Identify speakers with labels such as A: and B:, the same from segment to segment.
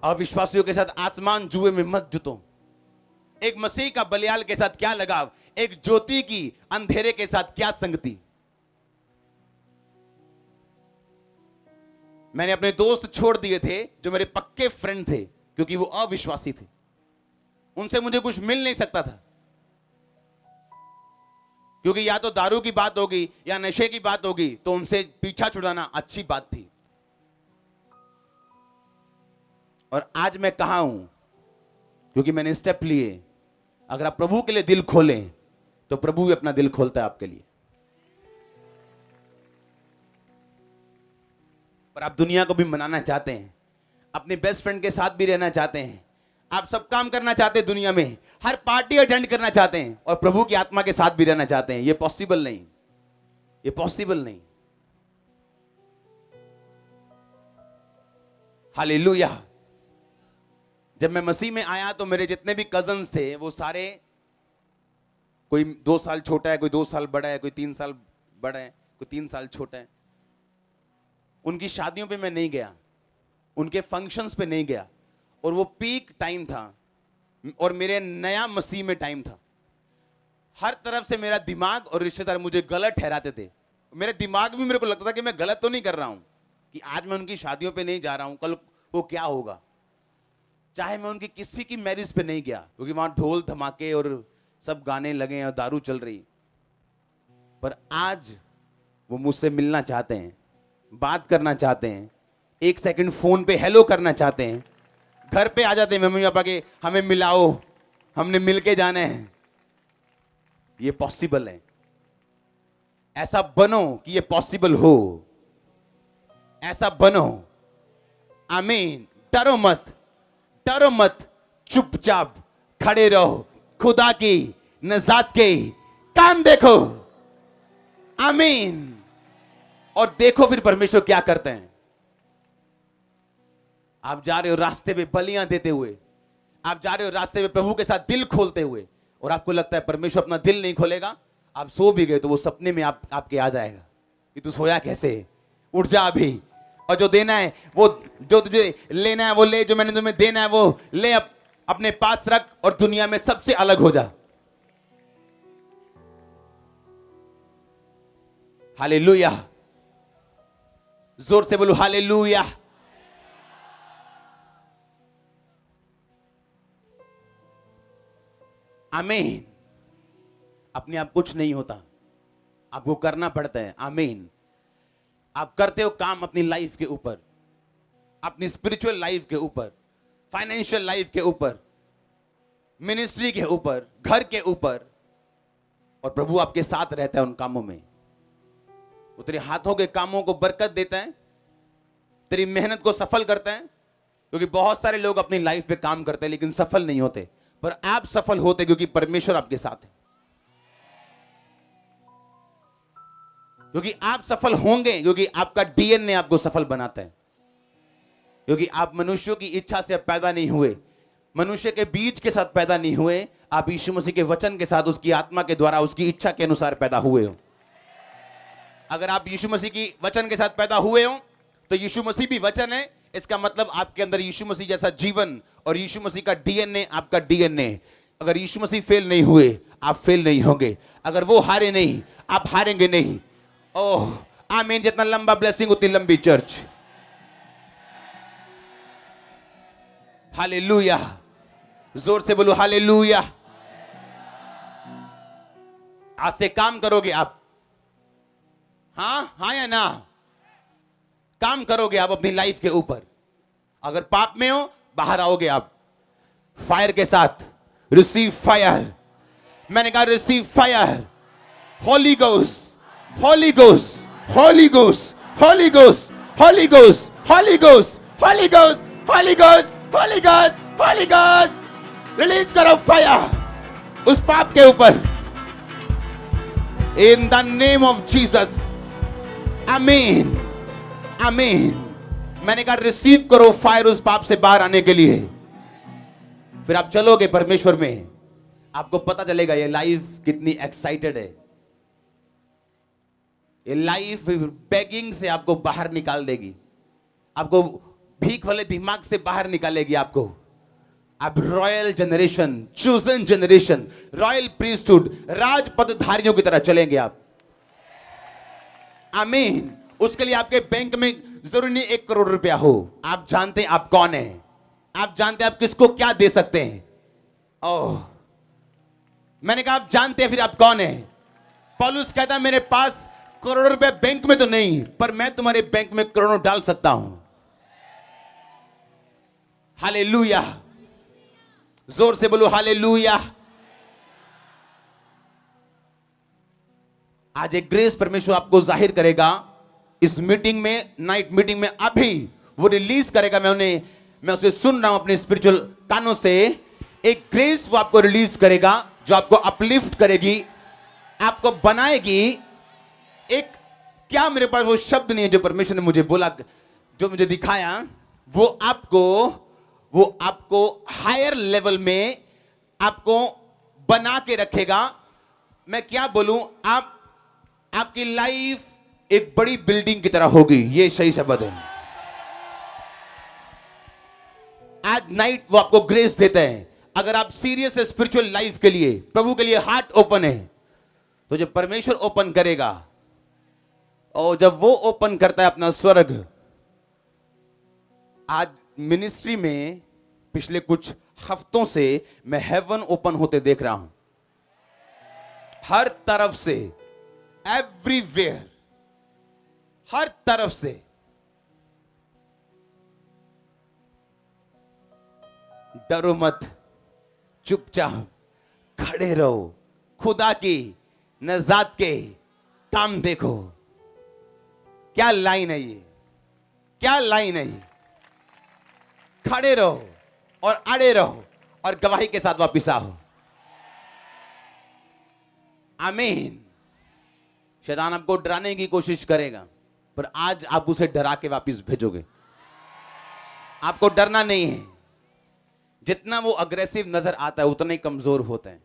A: अविश्वासियों के साथ आसमान जुए में मत जुतो। एक मसीह का बलियाल के साथ क्या लगाव, एक ज्योति की अंधेरे के साथ क्या संगति। मैंने अपने दोस्त छोड़ दिए थे जो मेरे पक्के फ्रेंड थे, क्योंकि वो अविश्वासी थे, उनसे मुझे कुछ मिल नहीं सकता था, क्योंकि या तो दारू की बात होगी या नशे की बात होगी, तो उनसे पीछा छुड़ाना अच्छी बात थी। और आज मैं कहां हूं, क्योंकि मैंने स्टेप लिए। अगर आप प्रभु के लिए दिल खोलें तो प्रभु भी अपना दिल खोलता है आपके लिए। पर आप दुनिया को भी मनाना चाहते हैं, अपने बेस्ट फ्रेंड के साथ भी रहना चाहते हैं, आप सब काम करना चाहते हैं दुनिया में, हर पार्टी अटेंड करना चाहते हैं, और प्रभु की आत्मा के साथ भी रहना चाहते हैं। ये पॉसिबल नहीं, ये पॉसिबल नहीं। हालेलुया। जब मैं मसीह में आया तो मेरे जितने भी कजन्स थे वो सारे, कोई 2 साल छोटा है, कोई 2 साल बड़ा है, कोई 3 साल बड़ा है, कोई 3 साल छोटा है। उनकी शादियों पे मैं नहीं गया, उनके फंक्शंस पे नहीं गया, और वो पीक टाइम था और मेरे नया मसीह में टाइम था। हर तरफ से मेरा दिमाग और रिश्तेदार मुझे गलत ठहराते थे। मेरे दिमाग में मेरे को लगता था कि मैं गलत तो नहीं कर रहा हूं, कि आज मैं उनकी शादियों पे नहीं जा रहा हूं, कल वो क्या होगा। चाहे मैं उनकी किसी की मैरिज पे नहीं गया, क्योंकि वहां ढोल धमाके और सब गाने लगे और दारू चल रही, पर आज वो मुझसे मिलना चाहते हैं, बात करना चाहते हैं, 1 सेकंड फोन पे हेलो करना चाहते हैं, घर पे आ जाते हैं मम्मी पापा के, हमें मिलाओ, हमने मिलके जाना है। ये पॉसिबल है। ऐसा बनो कि ये पॉसिबल हो, ऐसा बनो। आमीन। डरो मत, डरो मत, चुपचाप खड़े रहो, खुदा की नजात के काम देखो। आमीन। और देखो फिर परमेश्वर क्या करते हैं। आप जा रहे हो रास्ते पे बलियां देते हुए, आप जा रहे हो रास्ते पे प्रभु के साथ दिल खोलते हुए, और आपको लगता है परमेश्वर अपना दिल नहीं खोलेगा। आप सो भी गए तो वो सपने में आपके आ जाएगा कि तू सोया कैसे, उठ जा अभी, और जो देना है वो, जो तुझे लेना है वो ले, जो मैंने तुम्हें देना है वो ले, अपने पास रख और दुनिया में सबसे अलग हो जा। हालेलुया। जोर से बोलो हालेलुया। आमीन। अपने आप कुछ नहीं होता, आपको करना पड़ता है। आमीन। आप करते हो काम अपनी लाइफ के ऊपर, अपनी स्पिरिचुअल लाइफ के ऊपर, फाइनेंशियल लाइफ के ऊपर, मिनिस्ट्री के ऊपर, घर के ऊपर, और प्रभु आपके साथ रहता है उन कामों में। वो तेरे हाथों के कामों को बरकत देता है, तेरी मेहनत को सफल करता है। क्योंकि बहुत सारे लोग अपनी लाइफ पे काम करते हैं लेकिन सफल नहीं होते, पर आप सफल होते क्योंकि परमेश्वर आपके साथ है। क्योंकि आप सफल होंगे क्योंकि आपका डीएनए आपको सफल बनाता है। क्योंकि आप मनुष्यों की इच्छा से पैदा नहीं हुए, मनुष्य के बीज के साथ पैदा नहीं हुए, आप यीशु मसीह के वचन के साथ, उसकी आत्मा के द्वारा, उसकी इच्छा के अनुसार पैदा हुए हो। अगर आप यीशु मसीह की वचन के साथ पैदा हुए हो तो यीशु मसीह भी वचन है, इसका मतलब आपके अंदर यीशु मसीह जैसा जीवन और यीशु मसीह का डीएनए आपका डीएनए। अगर यीशु मसीह फेल नहीं हुए, आप फेल नहीं होंगे। अगर वो हारे नहीं, आप हारेंगे नहीं। ओह आमीन। जितना लंबा ब्लेसिंग उतनी लंबी चर्च। हालेलुया। जोर से बोलो हालेलुया। आज से काम करोगे आप, हाँ या ना? काम करोगे आप अपनी लाइफ के ऊपर। अगर पाप में हो, बाहर आओगे आप फायर के साथ। Receive fire. मैंने कहा receive fire. Holi ghost, Holi ghost, Holi ghost, Holi ghost, Holi ghost, Holi ghost, Holi ghost, Holi ghost, Holi ghost, Holi ghost. Release करो फायर उस पाप के ऊपर, in the name of Jesus. आमीन, आमीन। मैंने कहा रिसीव करो फायर उस पाप से बाहर आने के लिए। फिर आप चलोगे परमेश्वर में, आपको पता चलेगा ये लाइफ कितनी एक्साइटेड है। ये लाइफ बेगिंग से आपको बाहर निकाल देगी, आपको भीख वाले दिमाग से बाहर निकालेगी आपको। अब royal generation, chosen generation, royal priesthood, राजपदधारियों की तरह चलेंगे आप। आमीन। उसके लिए आपके बैंक में जरूरी नहीं 1 करोड़ रुपया हो। आप जानते हैं आप कौन है, आप जानते हैं आप किसको क्या दे सकते हैं। ओह, मैंने कहा आप जानते हैं फिर आप कौन है। पौलुस कहता है मेरे पास करोड़ों रुपए बैंक में तो नहीं, पर मैं तुम्हारे बैंक में करोड़ों डाल सकता हूं। हालेलुया, जोर से बोलो हालेलुया। आज एक ग्रेस परमेश्वर आपको जाहिर करेगा इस मीटिंग में, नाइट मीटिंग में अभी वो रिलीज करेगा। मैं उसे सुन रहा हूं अपने स्पिरिचुअल कानों से। एक ग्रेस वो आपको रिलीज करेगा जो आपको अपलिफ्ट करेगी, आपको बनाएगी। एक क्या मेरे पास वो शब्द नहीं है जो परमेश्वर ने मुझे बोला, जो मुझे दिखाया, वो आपको हायर लेवल में आपको बना के रखेगा। मैं क्या बोलूं, आपकी लाइफ एक बड़ी बिल्डिंग की तरह होगी। ये सही शब्द है। आज नाइट वो आपको ग्रेस देते हैं। अगर आप सीरियस है स्पिरिचुअल लाइफ के लिए, प्रभु के लिए हार्ट ओपन है, तो जब परमेश्वर ओपन करेगा, और जब वो ओपन करता है अपना स्वर्ग। आज मिनिस्ट्री में पिछले कुछ हफ्तों से मैं हेवन ओपन होते देख रहा हूं, हर तरफ से, एवरीवेयर, हर तरफ से। डरो मत, चुपचाप खड़े रहो, खुदा की नजात के काम देखो। क्या लाइन है ये, क्या लाइन है ये। खड़े रहो और अड़े रहो और गवाही के साथ वापिस आओ। आमीन। शैतान आपको डराने की कोशिश करेगा, पर आज आप उसे डरा के वापिस भेजोगे। आपको डरना नहीं है। जितना वो अग्रेसिव नजर आता है उतना ही कमजोर होते हैं।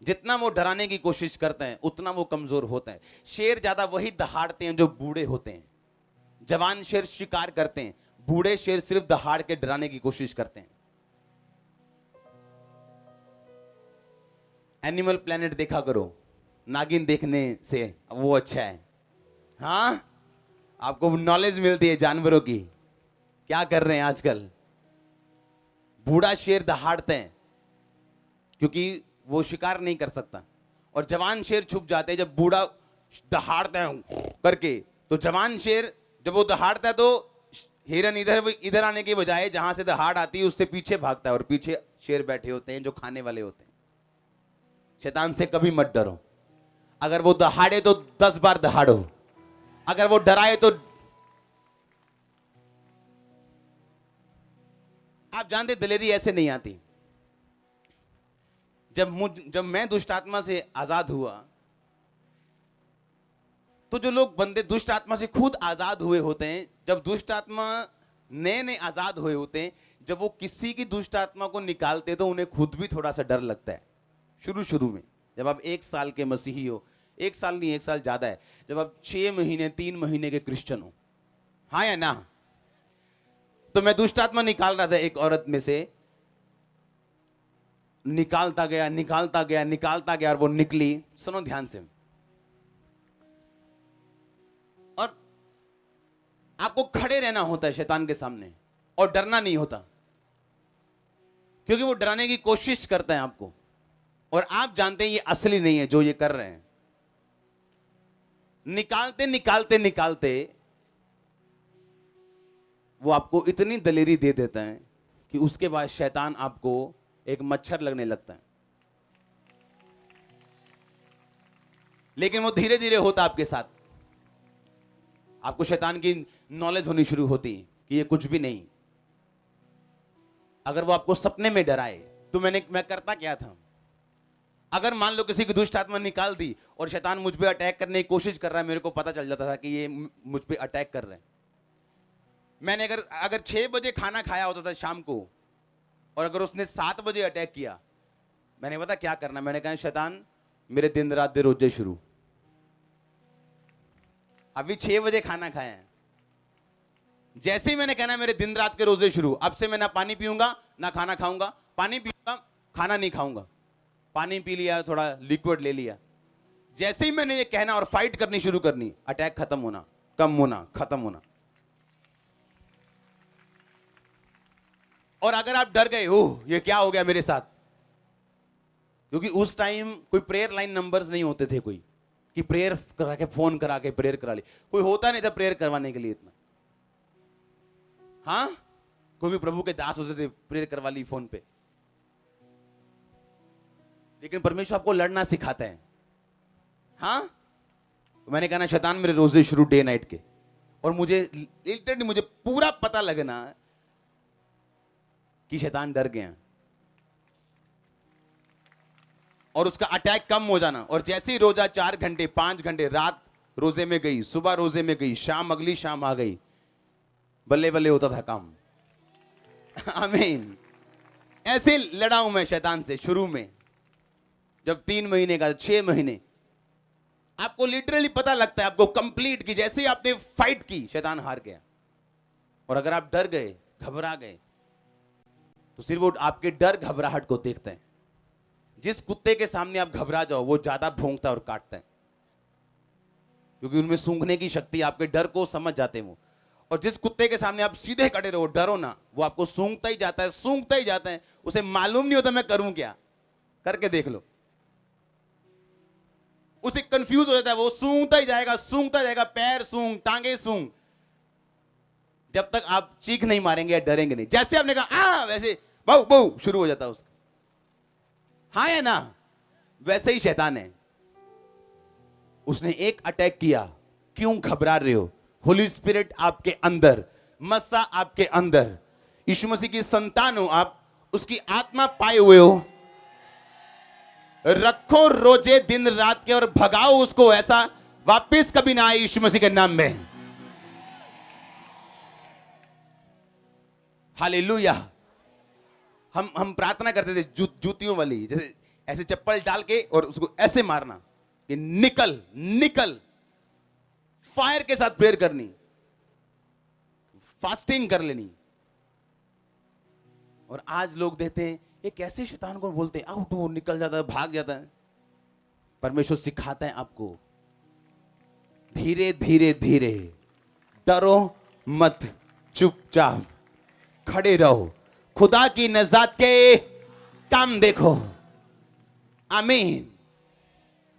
A: जितना वो डराने की कोशिश करते हैं उतना वो कमजोर होते हैं। शेर ज्यादा वही दहाड़ते हैं जो बूढ़े होते हैं। जवान शेर शिकार करते हैं, बूढ़े शेर सिर्फ दहाड़ के डराने की कोशिश करते हैं। एनिमल प्लेनेट देखा करो, नागिन देखने से वो अच्छा है। हाँ, आपको नॉलेज मिलती है जानवरों की। क्या कर रहे हैं आजकल, बूढ़ा शेर दहाड़ते हैं क्योंकि वो शिकार नहीं कर सकता, और जवान शेर छुप जाते हैं। जब बूढ़ा दहाड़ता है करके, तो जवान शेर जब वो दहाड़ता है तो हिरन इधर आने के बजाय जहां से दहाड़ आती है उससे पीछे भागता है, और पीछे शेर बैठे होते हैं जो खाने वाले होते हैं। शैतान से कभी मत डरो। अगर वो दहाड़े तो 10 बार दहाड़ो, अगर वो डराए तो। आप जानते दिलेरी ऐसे नहीं आती। जब मैं दुष्ट आत्मा से आजाद हुआ, तो जो लोग बंदे दुष्ट आत्मा से खुद आजाद हुए होते हैं, जब दुष्ट आत्मा नए आजाद हुए होते हैं, जब वो किसी की दुष्ट आत्मा को निकालते तो उन्हें खुद भी थोड़ा सा डर लगता है शुरू में। जब आप 1 साल के मसीही हो, 1 साल नहीं, 1 साल ज्यादा है, जब आप 6 महीने 3 महीने के क्रिश्चियन हो, हाँ या ना। तो मैं दुष्ट आत्मा निकाल रहा था एक औरत में से, निकालता गया और वो निकली। सुनो ध्यान से, और आपको खड़े रहना होता है शैतान के सामने और डरना नहीं होता, क्योंकि वो डराने की कोशिश करता है आपको, और आप जानते हैं ये असली नहीं है जो ये कर रहे हैं। निकालते वो आपको इतनी दलेरी दे देता है कि उसके बाद शैतान आपको एक मच्छर लगने लगता है। लेकिन वो धीरे धीरे होता आपके साथ। आपको शैतान की नॉलेज होनी शुरू होती कि ये कुछ भी नहीं। अगर वो आपको सपने में डराए तो मैं करता क्या था, अगर मान लो किसी की दुष्ट आत्मा निकाल दी और शैतान मुझ पे अटैक करने की कोशिश कर रहा है, मेरे को पता चल जाता था कि ये मुझ पे अटैक कर रहे हैं। मैंने अगर 6 बजे खाना खाया होता था शाम को, और अगर उसने 7 बजे अटैक किया, मैंने पता क्या करना, मैंने कहा शैतान मेरे दिन रात दे रोजे शुरू। अभी 6 बजे खाना खाया है, जैसे ही मैंने कहना मेरे दिन रात के रोजे शुरू, अब से मैं ना पानी पीऊंगा ना खाना खाऊंगा, पानी पीऊंगा खाना नहीं खाऊंगा, पानी पी लिया, थोड़ा लिक्विड ले लिया। जैसे ही मैंने ये कहना और फाइट करनी शुरू करनी, अटैक खत्म होना, कम होना, खत्म होना। और अगर आप डर गए, ओह ये क्या हो गया मेरे साथ, क्योंकि उस टाइम कोई प्रेयर लाइन नंबर्स नहीं होते थे, कोई कि प्रेयर करा के फोन करा के प्रेयर करा ली, कोई होता नहीं था प्रेयर करवाने के लिए इतना। हाँ, कोई भी प्रभु के दास होते थे, प्रेयर करवा ली फोन पे। लेकिन परमेश्वर आपको लड़ना सिखाता है। हाँ, तो मैंने कहा ना, शैतान मेरे रोजे शुरू डे नाइट के, और मुझे लिटरली मुझे पूरा पता लगना कि शैतान डर गया और उसका अटैक कम हो जाना। और जैसे ही रोजा 4 घंटे 5 घंटे, रात रोजे में गई, सुबह रोजे में गई, शाम अगली शाम आ गई, बल्ले बल्ले होता था काम। आमीन। ऐसे लड़ा हूं मैं शैतान से शुरू में, जब 3 महीने का, 6 महीने, आपको लिटरली पता लगता है आपको कंप्लीट की, जैसे ही आपने फाइट की शैतान हार गया। और अगर आप डर गए, घबरा गए, तो सिर्फ वो आपके डर घबराहट को देखते हैं। जिस कुत्ते के सामने आप घबरा जाओ वो ज्यादा भौंकता और काटता है, क्योंकि उनमें सूंघने की शक्ति, आपके डर को समझ जाते हैं वो। और जिस कुत्ते के सामने आप सीधे खड़े रहो, डरो ना, वो आपको सूंघता ही जाता है, सूंघता ही जाता है, उसे मालूम नहीं होता मैं करूं क्या। करके देख लो, उसे कंफ्यूज हो जाता है, वो सूंघता ही जाएगा, सूंघता जाएगा, पैर सूंघ, टांगे सूंघ, जब तक आप चीख नहीं मारेंगे या डरेंगे नहीं। जैसे आपने कहा वैसे बहु बहु शुरू हो जाता है उसका। हाँ या ना? वैसे ही शैतान है, उसने एक अटैक किया। क्यों घबरा रहे हो? होली स्पिरिट आपके अंदर, मस्सा आपके अंदर, यीशु मसीह की संतान हो आप, उसकी आत्मा पाए हुए हो। रखो रोजे दिन रात के और भगाओ उसको, ऐसा वापस कभी ना आए यीशु मसीह के नाम में। हालेलुया। हम प्रार्थना करते थे जूतियों वाली, जैसे ऐसे चप्पल डाल के और उसको ऐसे मारना कि निकल निकल। फायर के साथ प्रेयर करनी, फास्टिंग कर लेनी। और आज लोग देते हैं, ये कैसे शैतान को बोलते हैं आउट, वो निकल जाता है, भाग जाता है। परमेश्वर सिखाता है आपको, धीरे धीरे धीरे, डरो मत, चुपचाप खड़े रहो, खुदा की नजात के काम देखो। आमीन।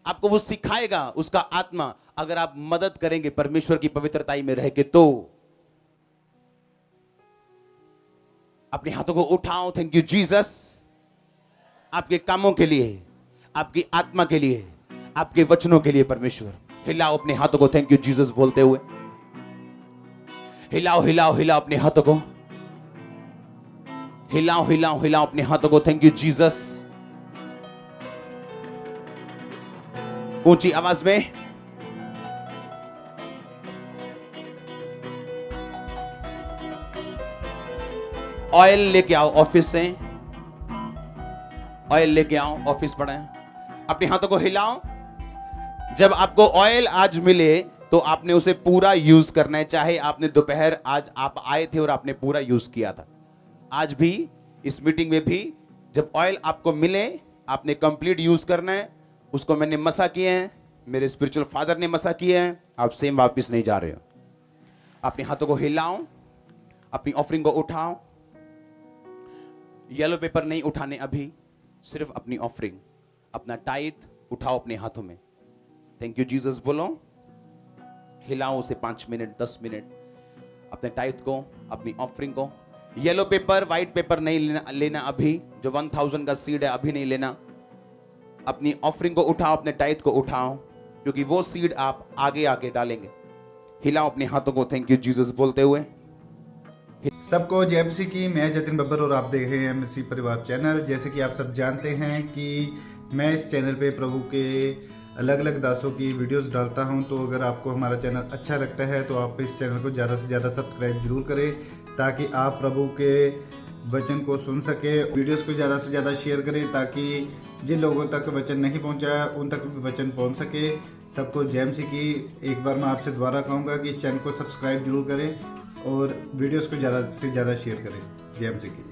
A: आपको वो सिखाएगा उसका आत्मा, अगर आप मदद करेंगे परमेश्वर की पवित्रताई में रह के। तो अपने हाथों को उठाओ, थैंक यू जीसस, आपके कामों के लिए, आपकी आत्मा के लिए, आपके वचनों के लिए। परमेश्वर हिलाओ अपने हाथों को, थैंक यू जीसस बोलते हुए। हिलाओ हिलाओ हिलाओ अपने हाथों को, हिलाओ हिलाओ हिलाओ अपने हाथों को, थैंक यू जीसस। ऊंची आवाज में ऑयल लेके आओ, ऑफिस से ऑयल लेके आओ, ऑफिस पड़ा है। अपने हाथों को हिलाओ। जब आपको ऑयल आज मिले तो आपने उसे पूरा यूज करना है। चाहे आपने दोपहर आज आप आए थे और आपने पूरा यूज किया था, आज भी इस मीटिंग में भी जब ऑयल आपको मिले आपने कंप्लीट यूज करना है। उसको मैंने मसा किए हैं, मेरे स्पिरिचुअल फादर ने मसा किए हैं, आप सेम वापस नहीं जा रहे हो। अपने हाथों को हिलाओ, अपनी ऑफरिंग को उठाओ। येलो पेपर नहीं उठाने अभी, सिर्फ अपनी ऑफरिंग, अपना टाइथ उठाओ अपने हाथों में। थैंक यू जीसस बोलो, हिलाओ उसे 5 मिनट 10 मिनट, अपने टाइथ को, अपनी ऑफरिंग को। येलो पेपर व्हाइट पेपर नहीं लेना अभी, जो 1000 का सीड है अभी नहीं लेना। अपनी ऑफरिंग को उठाओ, अपने टाइथ को उठाओ, क्योंकि वो सीड आप आगे आगे डालेंगे। हिलाओ अपने हाथों को, थैंक यू जीसस बोलते हुए।
B: सबको जय मसीह की। मैं जतिन बब्बर और आप देख रहे हैं मसीह परिवार चैनल। जैसे कि आप सब जानते हैं कि मैं इस चैनल पे प्रभु के अलग अलग दासों की वीडियोस डालता हूं, तो अगर आपको हमारा चैनल अच्छा लगता है तो आप इस चैनल को ज़्यादा से ज़्यादा सब्सक्राइब जरूर करें, ताकि आप प्रभु के वचन को सुन सके। वीडियोस को ज़्यादा से ज़्यादा शेयर करें, ताकि जिन लोगों तक वचन नहीं पहुंचा उन तक भी वचन पहुंच सके। सबको जय मसीह की। एक बार मैं आपसे दोबारा कहूँगा कि इस चैनल को सब्सक्राइब जरूर करें, और वीडियोस को ज़्यादा से ज़्यादा शेयर करें। जय एम सी की।